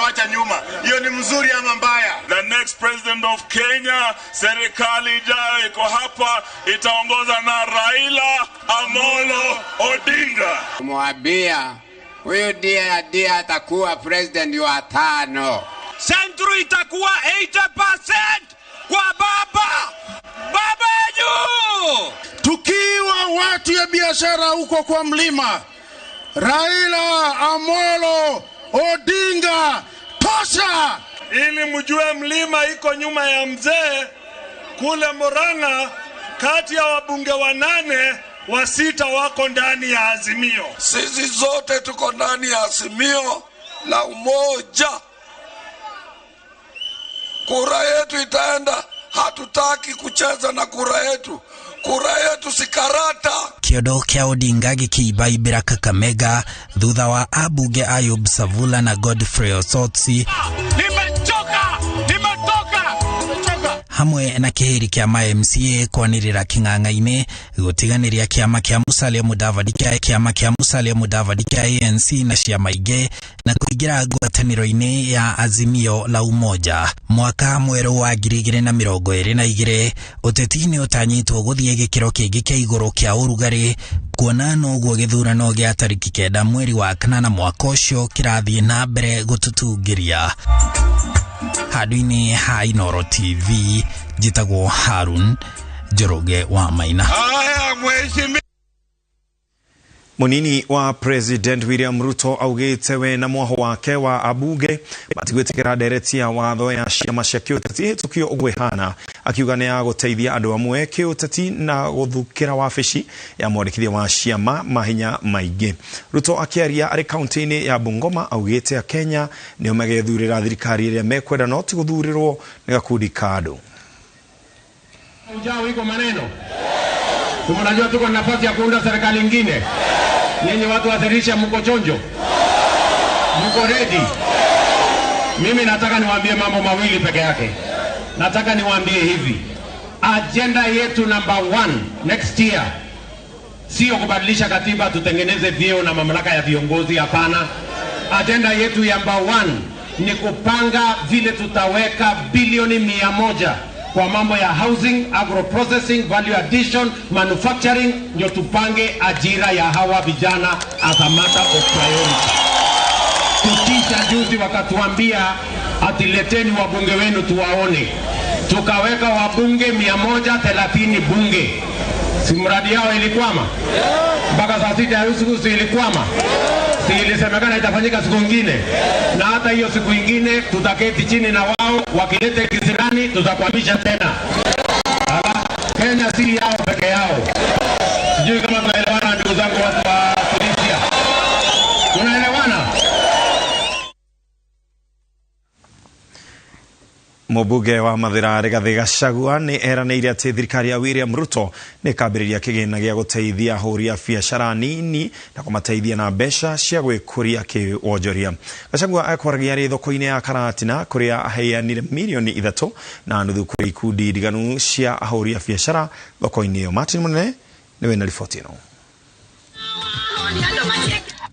kutuacha nyuma. Hiyo ni mzuri ama mbaya? The next president of Kenya, serikali ijayo iko hapa, itaongoza na Raila Amolo Odinga. Mwambia huyo ndiye atakuwa president wa 5. Centro itakuwa 80% kwa baba juu. Tukiwa watu ya biashara huko kwa mlima, Raila Amolo Odinga tosha. Ili mjue mlima iko nyuma ya mzee kule Murang'a, kati ya wabunge 8 wa6 wako ndani ya Azimio. Sisi zote tuko ndani ya Azimio la umoja. Kura yetu itaenda, hatutaki kucheza na kura yetu. Kura yetu si karata. Kiondo kia Odinga gikiibaibira Kakamega thutha wa abunge Ayub Savula na Godfrey Osotsi Nimetoka. hamwe na kihiri kia MCA kwanirira king'ang'a-ini gutiganiria kiama kia Musalia Mudavadi kia ANC na ciama ingĩ na kuingira ngwatanĩro-inĩ ya Azimio la Umoja. Mwaka mwerũ wa 2022 ũteti-inĩ ũtanyĩtwo gũthiĩ gĩkĩro kĩngĩ kĩa igũrũ kĩa ũrugarĩ, kuona noguo gĩthurano gĩa tariki 9 mweri wa 8 mwaka ũcio kĩrathiĩ na mbere gũtũtungĩria. Hadwini ha Inooro TV, jitagwo Harun Njoroge wa Maina. Munini wa President William Ruto augite we na mwaho wake wa abunge matigwitikira nderetia watho ya ciama cia kiuteti hitukio ugwihana, akiuga ni aguteithia andu amwe kiuteti na guthukira wabici ya mwandikithia wa ciama mahinya maingi. Ruto akiaria ari kaunti-ini ya Bungoma augite Kenya ni magethurira thirikari iria mekwenda no ti guthurirwo ni gakundi kado. Ujao iko maneno. Tunajua tuko na nafasi ya kuunda serikali nyingine. Yenye watu wathirisha, mko chonjo? Mko ready? Mimi nataka niwaambie mambo mawili peke yake. Nataka niwaambie hivi. Agenda yetu number 1 next year sio kubadilisha katiba tutengeneze vyeo na mamlaka ya viongozi, hapana. Agenda yetu number 1 ni kupanga vile tutaweka bilioni 100 kwa mambo ya housing, agro-processing, value addition, manufacturing, ndio tupange ajira ya hawa vijana as a matter of priority. Kutisha juzi wakatuambia atileteni wabunge wenu tuwaone. Tukaweka wabunge 130 bunge. Si mradi yao ilikwama? Mpaka saa 6 ya usiku ilikwama. Si ilisemekana itafanyika siku nyingine. Na hata hiyo siku nyingine tutaketi chini na wao, wakilete kisirani tutakwamisha tena. Kenya si yao peke yao. Sijui kama tunaelewana ndugu zangu watu wa Tunisia. Tunaelewana? Mubuge wa Mathira Rigathi Gachagua ni eranĩire atĩ thirikari ya William Ruto nĩ kambĩrĩria kĩgĩna gĩa gũteithia ahũri a biacara nini na kũmateithia na mbeca cia gwĩkũria kĩwonjoria. Gachagua akwaragia arĩ thoko-inĩ ya Karatina kũrĩa aheanire milioni 3 na nuthu kũrĩ ikundi ndiganu cia ahũri a biacara thoko-inĩ ĩyo. Martin Munene nĩwe na riboti ĩno.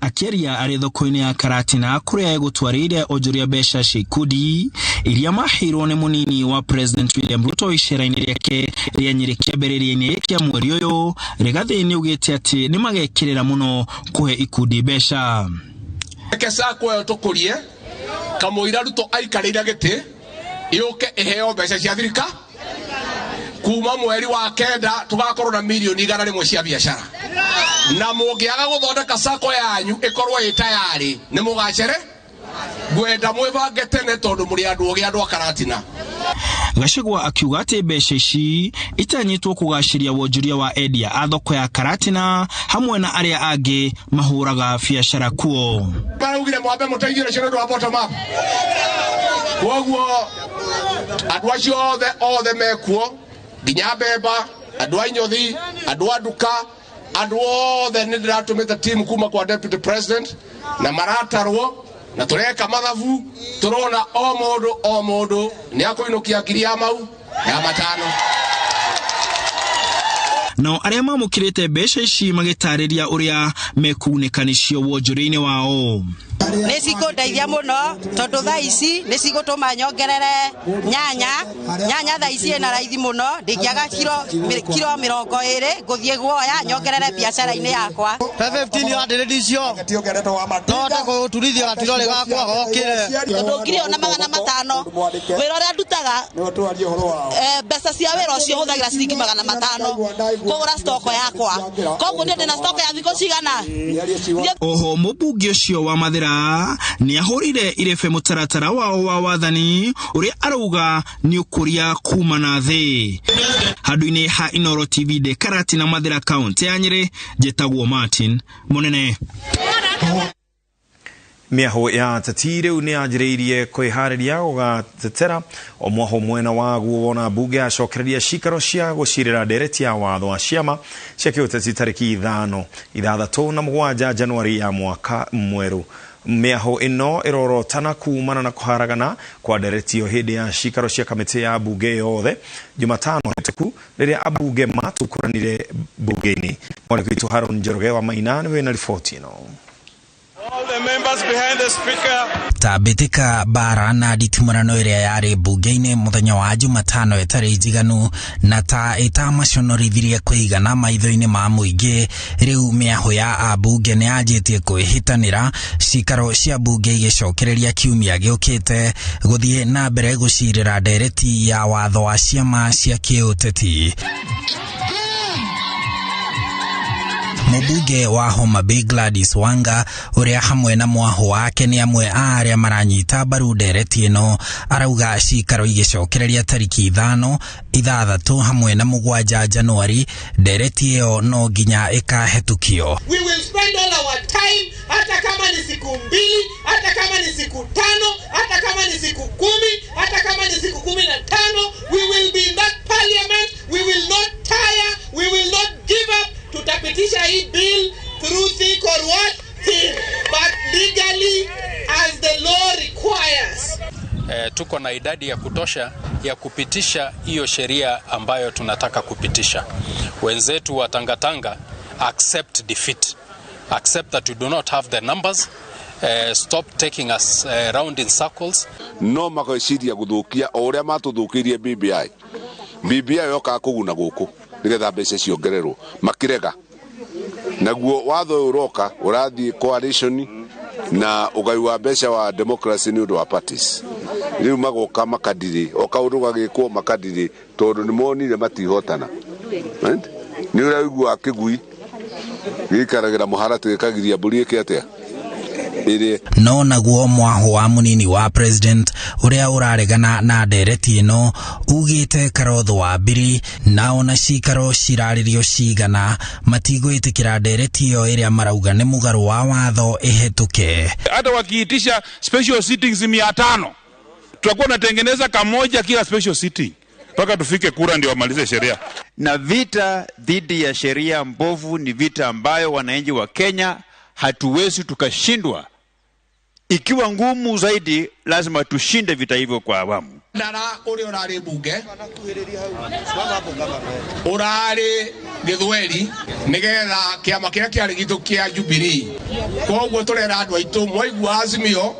Akiaria ari thoko-inĩ ya Karatina kuria egutwarire onjoria mbeca cia ikundi iria mahirwo ni munini wa President William Ruto icera-inĩ rĩake rĩa Nyeri kĩambĩrĩria-inĩ kĩa mweri ũyũ. Rigathi nĩ ugĩte atĩ nĩ magekĩrĩra mũno kuhe ikundi mbeca. Kesa kwa tukurie kamũira Ruto aikarĩire gĩtĩ ĩũke ĩheo mbeca cia thirikari. Kuma mweri wa 9 tugakorwo na milioni 100 cia biashara. Na mũngĩaga gũthondeka sako yanyu ĩkorwo ĩ tayari nĩ mũgacere gwenda mwĩbange tene tondũ mũrĩ andũ ogĩ andũ a Karatina. Gachagua akiuga atĩ mbeca ici itanyĩtwo kũgacĩria wonjoria wa endia a thoko ya Karatina hamwe na arĩa angĩ mahũraga biacara kuo. Baraugire mwambe mũteithie cio nĩ wa bottom up. Koguo andũ acio othe mekuo nginya Bemba, andũ a Inyothi, andũ a Nduka, andũ othe nĩ ndĩratũmĩte team kuma kwa deputy president na maratarwo na tureka mathabu turona o mũndũ nĩ akũinũkia ngiri ya mau ya matano. No arĩa mamũkĩrĩte mbeca ici magĩtarĩria ũrĩa mekunĩka nĩcio wonjoria-inĩ wao. nĩ cikũndeithia mũno tondũ thaa ici nĩ cigũtũma nyongerere nyanya thaa ici ĩna raithi mũno ndĩkĩaga kilo 20 ngũthiĩ guoya nyongerere biacara-inĩ yakwa 15 icio tonda gũturithia gatirore gakwa gokire ndũngire ona 500 wĩra ũrĩa ndutaga mbeca cia wĩra ũcio hũthagĩra ciringi 500 kũgũra stoko yakwa koguo ndĩ na stoko ya thikũ cigana. Oho mũbunge ũcio wa Mathira nĩ ahũrire irebe mũtaratara wao wa wathani ũrĩa arauga nĩ ũkũria kuma na thĩ. Handũ-inĩ ha Inooro TV de Karati na Mathira County ya Nyeri, njĩtagwo Martin Mũnene. Mĩaho ya ateti rĩu nĩ yanjĩrĩirie kwĩharĩria gũgatetera o mwaho mwena waguo wona mbunge yacokereria cikaro cia gũcirĩra ndereti ya watho wa ciama cia kĩũteti tarĩki 5, 6 na 7 Januari ya mwaka mwerũ. Mĩaho ĩno ĩrorotana kumana na kũharagana kwa ndereti ĩyo hĩndĩ ya cikaro cia kamĩtĩ ya mbunge yothe Jumatano hĩtũku rĩrĩa ambunge matũkũranire mbunge-inĩ. Mwandĩki witũ Haron Njoroge wa Maina nĩwe na riboti ĩno. All the members behind the speaker. Tabitika bara na nditimurano ĩrĩa yarĩ mbunge-inĩ mũthenya wa Jumatano ĩtarĩ njiganu na ta ĩtamaconorithirie kũigana maitho-inĩ ma mũingĩ. Rĩu mĩaho ya ambunge nĩ yanjĩtie kwĩhĩtanĩra cikaro cia mbunge igĩcokereria kiumia gĩũkĩte gũthiĩ na mbere gũcirĩra ndereti ya watho wa ciama cia kĩũteti. Mũbunge wa Homa Bay Gladys Wanga ũrĩa hamwe na mwaho wake nĩ amwe a arĩa maranyita mbaru ndereti ĩno arauga cikaro igĩcokereria tariki 5, 6 hamwe na 7 Januari ndereti ĩyo no nginya ĩkahetũkio. We will spend all our time, hata kama ni siku 2, hata kama ni siku 5, hata kama ni siku 10, hata kama ni siku 15, we will be in that parliament. We will not tire, we will not give up. Tutapitisha hii bill through thick or what thin, but legally as the law requires. Tuko na idadi ya kutosha ya kupitisha hiyo sheria ambayo tunataka kupitisha. Wenzetu wa Tangatanga accept defeat, accept that we do not have the numbers, stop taking us round in circles. No magociria guthukia o uria matuthukirie BBI yoka kuguna guku nigetha mbeca ciongererwo makirega naguo watho uroka urathi coalition na ugai wa mbeca wa democracy ni undu wa parties riu magoka makadiri okaundu gagikwo makadiri tondu ni monire matihotana ni uraigua akigui gikaragira muharatu gikagiria mburi ikiatia no naguo mwaho wa munini wa president uria uraregana na ndereti ĩno ugite karotho wa mbiri na ona cikaro ciraririo cigana matigwĩtĩkĩra ndereti ĩyo ĩrĩa marauga nĩ mũgarũ wa watho ĩhetũke. Hata wakiitisha special sittings 500 tutakuwa natengeneza kamoja kila special sitting mpaka tufike kura ndio wamalize sheria. Na vita dhidi ya sheria mbovu ni vita ambayo wananchi wa Kenya hatuwezi tukashindwa. Ikiwa ngumu zaidi lazima tushinde vita hivyo kwa awamu. Ndara uri urari bunge urari githweri nigetha kiama kiria kiari gitu kia Jubilee koguo turera andu aitu mwaigua Azimio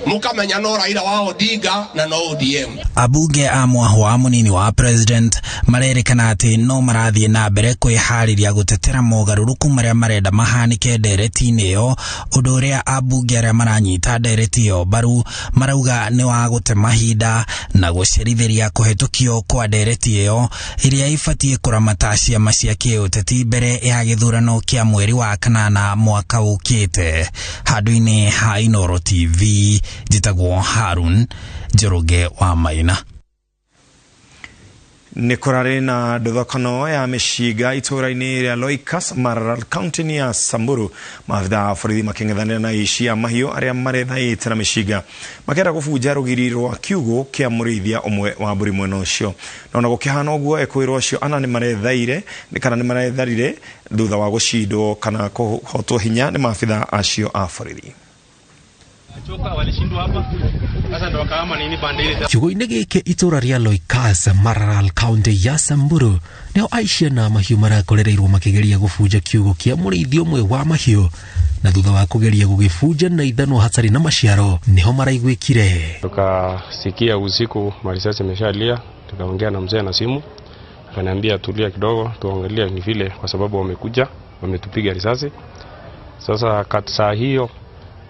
mukamenya no Raila wa Odinga na no ODM. Abunge a mwaho wa munini wa president marerikana ati no marathiĩ na mbere kwĩharĩria gũtetera mogarũrũku marĩa marenda mahanĩke ndereti-inĩ ĩyo, ũndũ ũrĩa abunge arĩa maranyita ndereti ĩyo mbaru marauga nĩ wa gũte mahinda na gũcerithĩria kũhetũkio kwa ndereti ĩyo ĩrĩa ibatiĩ kũramata ciama cia kĩũteti mbere ya gĩthurano kĩa mweri wa 8 mwaka ũkĩte. Handũ-inĩ ha Inooro TV, njĩtagwo Harun Njoroge wa Maina. Nikorare na nduthokano ya mishiga itũra-inĩ rĩa Loikas Maralal County ya Samburu maabitha a borithi makĩng'ethanĩra na aici a mahiũ arĩa marethaĩte na mishiga makĩenda gũbunja rũgiri rwa kiugũ kĩa mũrĩithia ũmwe wa mbũri mwena ũcio. Na ona gũkĩhana ũguo ekwĩrwo acio ana nĩ marethaire kana nĩ maretharire thutha wa gũcindwo kana kũhotwo hinya nĩ maabitha acio a borithi. Walishindwa hapa Kiugo-inĩ gĩkĩ itũra rĩa Loikas, Maralal, kaunti ya Samburu, nĩo Aisha na mahiũ marakorereirwo makĩgeria gũbunja kiugo kĩa mũrĩithi ũmwe wa mahiũ, na thutha wa kugeria gugibunja na ithanwa hatarĩ na maciaro niho maraigwĩkire. Tukasikia usiku marisasi imeshalia, tukaongea na mzee na simu, akaniambia tulia kidogo tuangalie ni vile, kwa sababu wamekuja wametupiga risasi. Sasa kati saa hiyo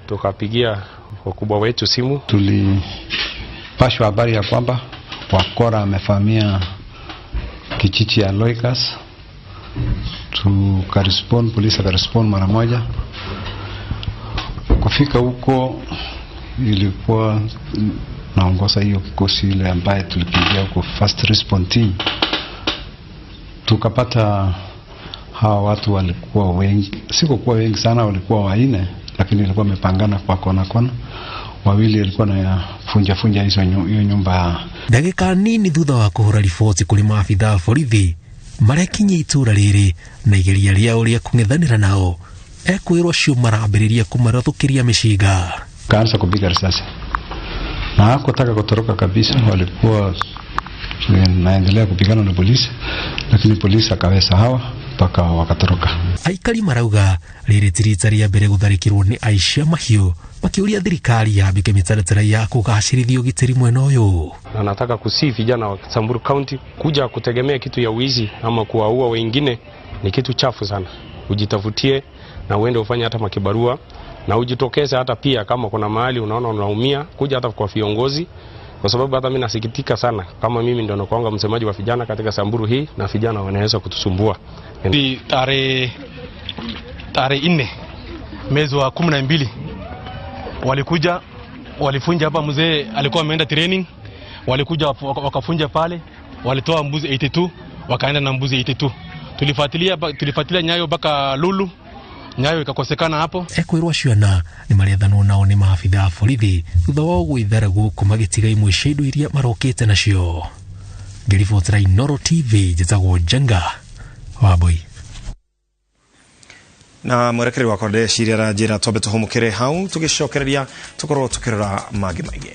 tukapigia wakubwa wetu simu, tulipashwa habari ya kwamba wakora amefamia kijiji ya Loikas. Tukarespond, polisi akarespond mara moja. Kufika huko ilikuwa naongoza hiyo kikosi ile ambaye tulipigia huko first response team. Tukapata hawa watu walikuwa wengi, sikuwa wengi sana, walikuwa 4, lakini ilikuwa wamepangana kwa kona kona. 2 walikuwa na funja hiyo nyumba. Dakika nini thutha wa kuhura riboti kũrĩ maabitha borithi marekinyia itũra rĩrĩ na igeria rĩao rĩa kũng'ethanĩra nao, ekwĩrwo cio marambĩrĩria kũmarothũkĩria mĩcinga. Kaanza kupiga risasi na hakutaka kutoroka kabisa, walikuwa naendelea kupigana na polisi, lakini polisi akaweza hawa mpaka wakatoroka. Aikari marauga rĩrĩ ti rita rĩa mbere gũtharĩkĩrwo nĩ aici a mahiũ, makĩũria thirikari yambike mĩtaratara ya kũgacĩrithia ũgitĩri mwena ũyũ. Na nataka kusii vijana wa Samburu County kuja kutegemea kitu ya wizi ama kuwaua wengine ni kitu chafu sana. Ujitafutie na uende ufanye hata makibarua na ujitokeze, hata pia kama kuna mahali unaona unaumia kuja hata kwa viongozi, kwa sababu hata mimi nasikitika sana kama mimi ndio nakuanga msemaji wa vijana katika Samburu hii na vijana wanaweza kutusumbua. Tarehe 4 mwezi wa 12 walikuja walifunja hapa, mzee alikuwa ameenda training, walikuja wakafunja pale, walitoa mbuzi 82 wakaenda na mbuzi 82. Tulifuatilia Nyayo mpaka Lulu, Nyayo ikakosekana hapo. Ekwĩrwo ciana nĩ marethanwo nao nĩ maabitha borithi thutha wa gwĩthara gũkũ magĩtiga imwe cia indo iria marokĩte nacio. Ngĩribotera Inooro TV, njĩtagwo Jenga Wambui. Na mwerekeri wakwa ndeciria njĩra twambe tũhũmũkĩre hau tũgĩcokereria tũkorwo tũkĩrora mangĩ maingĩ.